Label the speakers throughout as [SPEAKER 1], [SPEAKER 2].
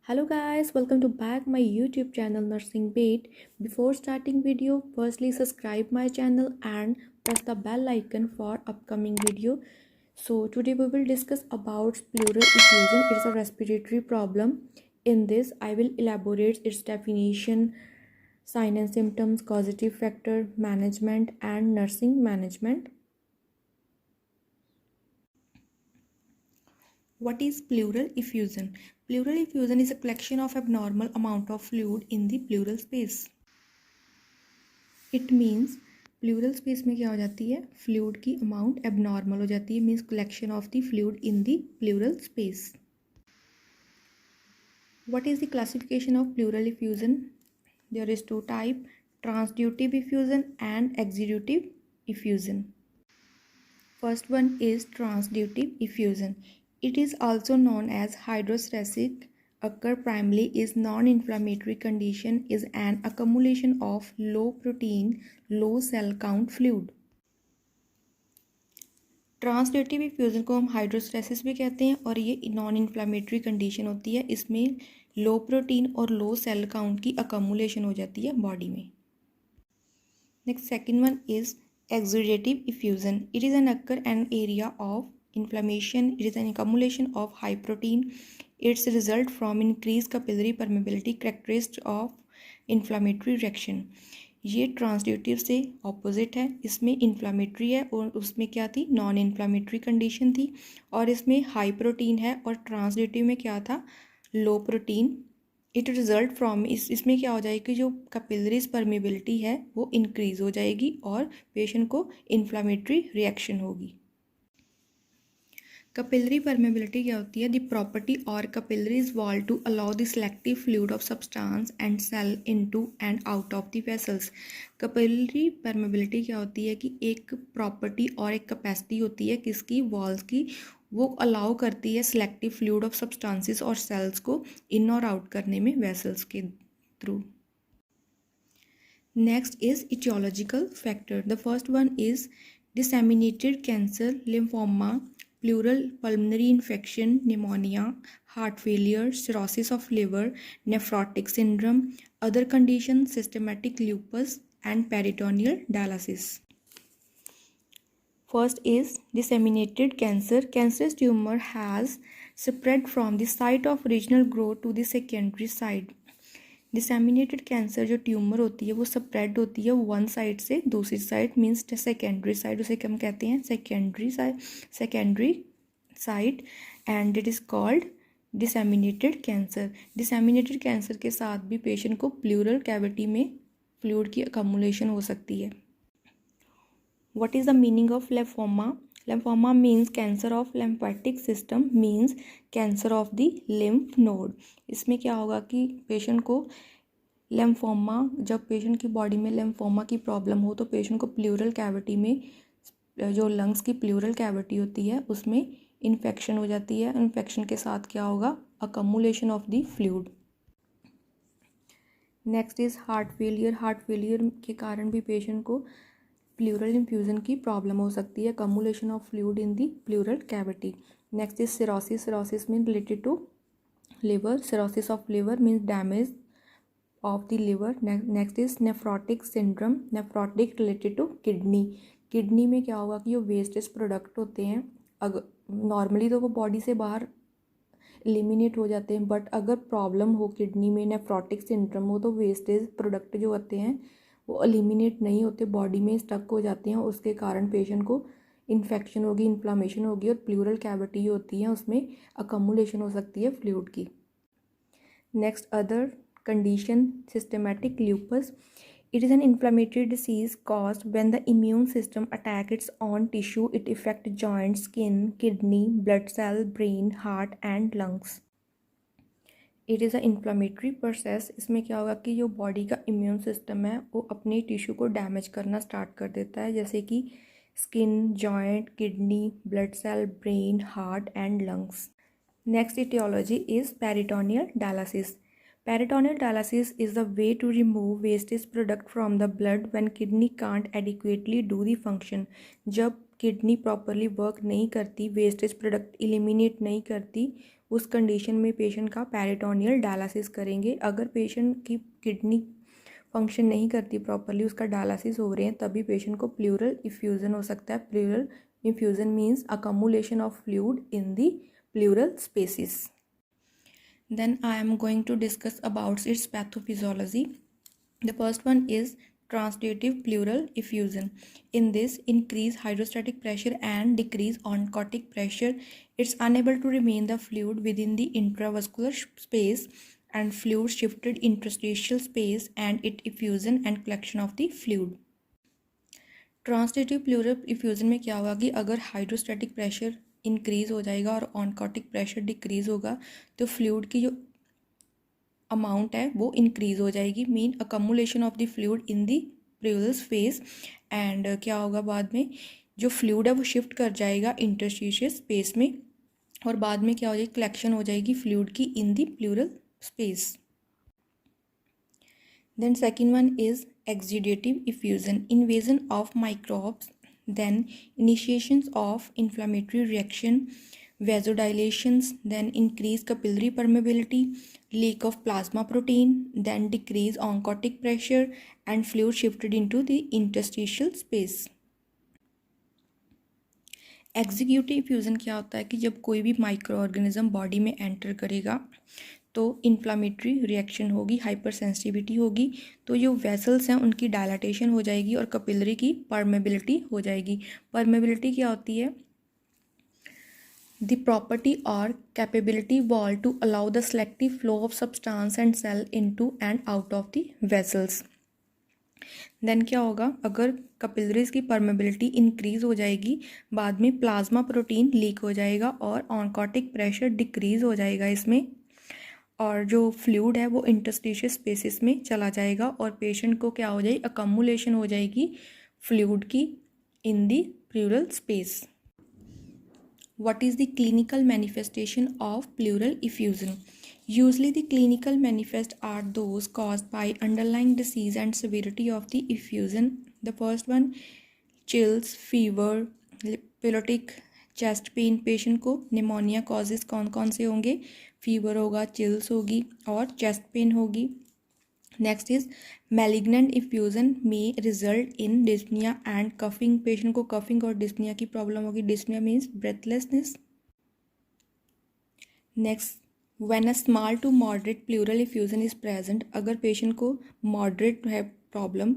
[SPEAKER 1] Hello guys, welcome to back my YouTube channel Nursing Bait. Before starting video, firstly subscribe my channel and press the bell icon for upcoming video. So today we will discuss about pleural effusion. It is a respiratory problem. In this, I will elaborate its definition, sign and symptoms, causative factor, management and nursing management. What is pleural effusion? Pleural effusion is a collection of abnormal amount of fluid in the pleural space. It means pleural space में क्या हो जाती है, fluid की amount abnormal हो जाती है, means collection of the fluid in the pleural space. What is the classification of pleural effusion? There is two type: transductive effusion and exudative effusion. First one is transductive effusion. It is also known as hydrostatic. Occur primarily is non-inflammatory condition is an accumulation of low protein, low cell count fluid. Transudative effusion को हम हाइड्रोस्टेसिस भी कहते हैं और ये non inflammatory condition होती है. इसमें लो प्रोटीन और लो सेल काउंट की अकमुलेशन हो जाती है बॉडी में. Next second one is exudative effusion. It is an occur an area of inflammation. It is an accumulation of high protein. It's result from increased capillary permeability characteristic of inflammatory reaction. ये ट्रांसड्यूटिव से opposite है. इसमें inflammatory है और उसमें क्या थी, non inflammatory condition थी. और इसमें हाई प्रोटीन है और ट्रांसड्यूटिव में क्या था, लो प्रोटीन. इट रिजल्ट फ्रॉम इसमें क्या हो जाएगी, जो कैपिलरीज परमेबिलिटी है वो इंक्रीज हो जाएगी और पेशेंट को इन्फ्लामेटरी रिएक्शन होगी. कैपिलरी परमेबिलिटी क्या होती है, द प्रॉपर्टी और capillaries wall to allow the selective fluid of substance and cell into and out of the vessels. Capillary permeability क्या होती है कि एक प्रॉपर्टी और एक कैपेसिटी होती है किसकी, वॉल्स की. वो अलाउ करती है सिलेक्टिव फ्लूइड ऑफ सब्सटेंसेस और सेल्स को इन और आउट करने में वेसल्स के through. Next is aetiological factor. The first one is disseminated cancer, lymphoma, pleural pulmonary infection, pneumonia, heart failure, cirrhosis of liver, nephrotic syndrome, other conditions, systematic lupus and peritoneal dialysis. First is disseminated cancer. Cancerous tumor has spread from the site of original growth to the secondary site. Disseminated cancer जो tumour होती है वो spread होती है one side से दूसरी side, means secondary side, उसे हम कहते हैं secondary side and it is called disseminated cancer. Disseminated cancer के साथ भी पेशेंट को प्लूरल कैविटी में फ्लूइड की अकमुलेशन हो सकती है. What is the meaning of lymphoma? Lymphoma means cancer of lymphatic system, means cancer of the lymph node. इसमें क्या होगा कि पेशेंट को लिम्फोमा, जब पेशेंट की बॉडी में लिम्फोमा की प्रॉब्लम हो तो पेशेंट को प्लूरल कैविटी में, जो लंग्स की प्लूरल कैविटी होती है उसमें इन्फेक्शन हो जाती है. इन्फेक्शन के साथ क्या होगा, accumulation of the fluid. Next is heart failure. Heart failure के कारण भी पेशेंट को प्लूरल इन्फ्यूजन की प्रॉब्लम हो सकती है, accumulation of fluid in the pleural cavity. Next is cirrhosis. Cirrhosis mean related to liver. Cirrhosis of liver means damage of the liver. Next is nephrotic syndrome. Nephrotic related to kidney. Kidney में क्या होगा कि जो wastage product होते हैं, अगर normally तो वो बॉडी से बाहर एलिमिनेट हो जाते हैं, बट अगर प्रॉब्लम हो किडनी में, नेफ्रोटिक सिंड्रोम हो, तो वेस्टेज प्रोडक्ट जो होते हैं वो एलिमिनेट नहीं होते, बॉडी में स्टक हो जाते हैं. उसके कारण पेशेंट को इन्फेक्शन होगी, इन्फ्लामेशन होगी और प्लूरल कैविटी होती है उसमें अकमुलेशन हो सकती है फ्लूइड की. Next other condition, systematic lupus. It is an inflammatory disease caused when the immune system attacks its own tissue. It affects joints, skin, kidney, blood cell, brain, heart and lungs. It is an inflammatory process. इसमें क्या होगा कि जो body का immune system है वो अपने tissue को डैमेज करना स्टार्ट कर देता है, जैसे कि skin, joint, kidney, blood cell, brain, heart and lungs. Next etiology is peritoneal dialysis. Peritoneal dialysis is the way to remove wastage product from the blood when kidney can't adequately do the function. जब kidney properly work नहीं करती, wastage product eliminate नहीं करती, उस condition में patient का peritoneal dialysis करेंगे। अगर पेशेंट की किडनी फंक्शन नहीं करती प्रॉपरली, उसका डायलिसिस हो रहे हैं, तभी पेशेंट को प्लूरल इफ्यूज़न हो सकता है। Pleural effusion means accumulation of fluid in the pleural spaces. Then I am going to discuss about its pathophysiology. The first one is transitive pleural effusion. In this, increase hydrostatic pressure and decrease oncotic pressure. It's unable to remain the fluid within the intravascular space and fluid shifted interstitial space and it effusion and collection of the fluid. Transudative pleural effusion में क्या होगा कि अगर hydrostatic pressure increase हो जाएगा और oncotic pressure decrease होगा तो फ्लूइड की जो अमाउंट है वो इंक्रीज़ हो जाएगी, mean accumulation of the fluid in the pleural space. And क्या होगा बाद में, जो फ्लूइड है वो शिफ्ट कर जाएगा इंटरस्टिशियल स्पेस में और बाद में क्या हो जाएगी, कलेक्शन हो जाएगी फ्लूइड की in the pleural space. Then second one is exudative effusion, invasion of microbes, then initiations of inflammatory reaction, vasodilations, then increased capillary permeability, leak of plasma protein, then decrease oncotic pressure and fluid shifted into the interstitial space. Executive effusion क्या होता है कि जब कोई भी micro organism body में enter करेगा तो इन्फ्लामेटरी रिएक्शन होगी, हाइपर सेंसिटिविटी होगी, तो जो वेसल्स हैं उनकी डायलाटेशन हो जाएगी और कैपिलरी की परमेबिलिटी हो जाएगी। परमेबिलिटी क्या होती है, द प्रॉपर्टी और capability wall to allow the selective flow of substance and cell into and out of the vessels. Then क्या होगा, अगर कैपिलरीज की परमेबिलिटी इंक्रीज हो जाएगी, बाद में प्लाज्मा प्रोटीन लीक हो जाएगा और ऑनकोटिक प्रेशर डिक्रीज हो जाएगा इसमें, और जो फ्लूइड है वो इंटरस्टिशियल स्पेसिस में चला जाएगा और पेशेंट को क्या हो जाएगी, अकमुलेशन हो जाएगी फ्लूइड की in the pleural space. What is the clinical manifestation of pleural effusion? Usually the clinical manifest are those caused by underlying disease and severity of the effusion. The first one, chills, fever, pilotic chest pain. Patient को pneumonia causes कौन कौन से होंगे, fever होगा, chills होगी और chest pain होगी। Next is malignant effusion में result in dyspnoea and coughing. Patient को कफिंग और डिस्पनिया की प्रॉब्लम होगी। Dyspnoea means breathlessness. Next, when a small to moderate pleural effusion is present, अगर पेशेंट को मॉडरेट है प्रॉब्लम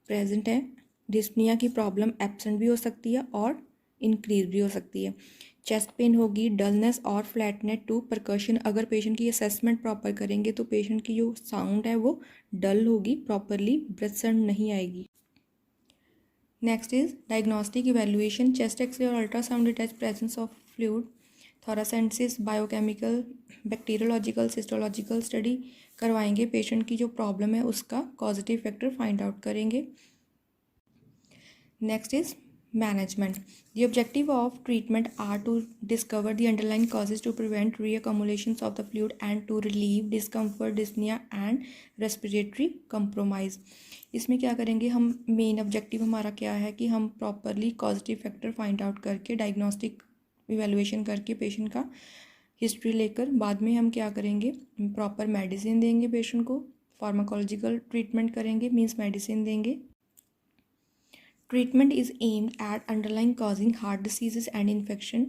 [SPEAKER 1] प्रेजेंट है, डिस्पनिया की प्रॉब्लम एब्सेंट भी हो सकती है और इंक्रीज भी हो सकती है। चेस्ट पेन होगी, डलनेस और फ्लैटनेस टू परकशन। अगर पेशेंट की असेसमेंट प्रॉपर करेंगे तो पेशेंट की जो साउंड है वो डल होगी, प्रॉपरली ब्रेथ साउंड नहीं आएगी। Next is diagnostic evaluation, chest x-ray और ultrasound detect presence of fluid. Thoracentesis, biochemical, bacteriological, cytological study करवाएंगे, पेशेंट की जो प्रॉब्लम है उसका कॉजेटिव फैक्टर फाइंड आउट करेंगे। Next is management, the objective of treatment are to discover the underlying causes to prevent reaccumulations of the fluid and to relieve discomfort, dyspnea and respiratory compromise. इसमें क्या करेंगे हम, main objective हमारा क्या है कि हम properly causative factor find out करके डायग्नोस्टिक इवेलुएशन करके पेशेंट का हिस्ट्री लेकर बाद में हम क्या करेंगे, प्रॉपर मेडिसिन देंगे पेशेंट को, फार्माकोलॉजिकल ट्रीटमेंट करेंगे, मीन्स मेडिसिन देंगे। Treatment is aimed at underlying causing heart diseases and infection.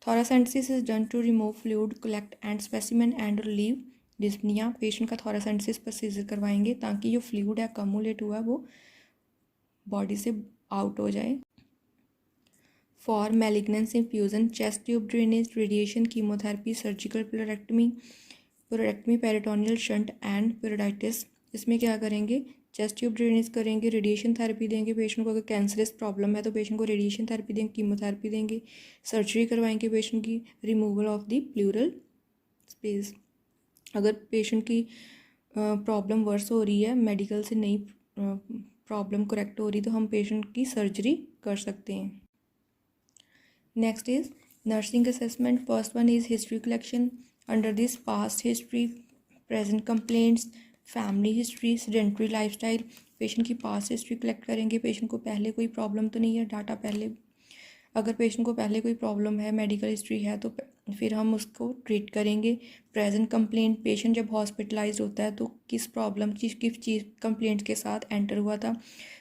[SPEAKER 1] Thoracentesis is done to remove fluid, collect and specimen and relieve dyspnea. Patient का थोरासेंसिस प्रोसीजर करवाएंगे ताकि जो fluid है अकमुलेट हुआ है वो बॉडी से आउट हो जाए। For malignance infusion, chest tube drainage, radiation, chemotherapy, surgical pleurectomy, peritoneal shunt and pleurodesis. इसमें क्या करेंगे, चेस्ट ट्यूब ड्रेनेज करेंगे, रेडिएशन थेरेपी देंगे पेशेंट को, अगर कैंसरस प्रॉब्लम है तो पेशेंट को रेडिएशन थेरेपी देंगे, कीमोथेरेपी देंगे, सर्जरी करवाएंगे पेशेंट की, removal of the pleural space. अगर पेशेंट की प्रॉब्लम वर्स हो रही है, मेडिकल से नई प्रॉब्लम करेक्ट हो रही, तो हम पेशेंट की सर्जरी कर सकते हैं। Next is nursing assessment. First one is history collection. Under this, past history, present complaints, family history, sedentary lifestyle. Patient की पास्ट हिस्ट्री कलेक्ट करेंगे, पेशेंट को पहले कोई प्रॉब्लम तो नहीं है, डाटा पहले अगर पेशेंट को पहले कोई प्रॉब्लम है, मेडिकल हिस्ट्री है, तो फिर हम उसको ट्रीट करेंगे। प्रेजेंट कंप्लेंट, पेशेंट जब हॉस्पिटलाइज होता है तो किस प्रॉब्लम किस चीज़ कंप्लेंट के साथ एंटर हुआ था।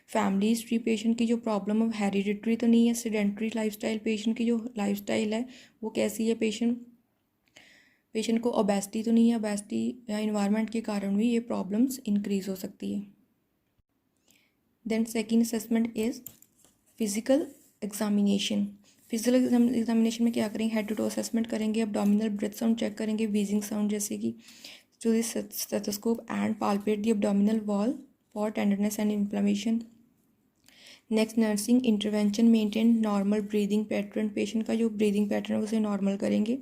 [SPEAKER 1] फैमिली हिस्ट्री, पेशेंट की जो प्रॉब्लम है हेरिडिटरी तो नहीं है। सेडेंट्री लाइफस्टाइल, पेशेंट की जो लाइफस्टाइल है वो कैसी है। पेशेंट को ओबेसिटी तो नहीं है। ओबेसिटी या इन्वायरमेंट के कारण भी ये प्रॉब्लम्स इंक्रीज हो सकती है। Then second assessment is physical examination. Physical examination में क्या करेंगे, हेड टू टो असेसमेंट करेंगे, एब्डोमिनल ब्रेथ साउंड चेक करेंगे, वीजिंग साउंड जैसे कि to the stethoscope and palpate the abdominal wall for tenderness and inflammation. Next nursing intervention, maintain normal breathing pattern, patient का जो breathing pattern है उसे normal करेंगे।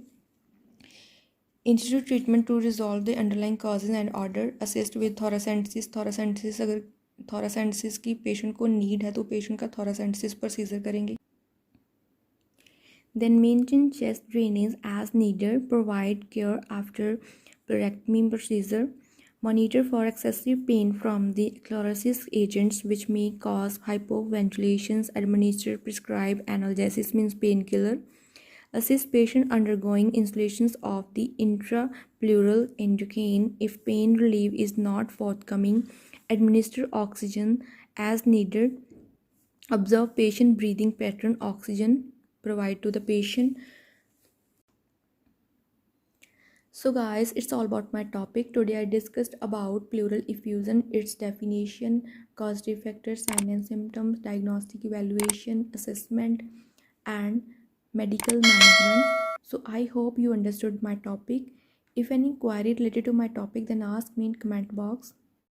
[SPEAKER 1] Institute treatment to resolve the underlying causes and order, assist with thoracentesis. अगर थोरासेंटिसिस की patient को need है तो पेशेंट का थोरासेंटिसिस प्रोसीजर करेंगे। Then maintain chest drainage as needed, provide care after pleurectomy procedure, monitor for excessive pain from the chlorosis agents which may cause hypoventilations, administer prescribed analgesics means painkiller, assist patient undergoing installations of the intrapleural endocrine if pain relief is not forthcoming, administer oxygen as needed, observe patient breathing pattern, oxygen provide to the patient. So guys, it's all about my topic. Today I discussed about pleural effusion, its definition, causative factors, signs and symptoms, diagnostic evaluation, assessment and medical management. So I hope you understood my topic. If any query related to my topic, then ask me in comment box.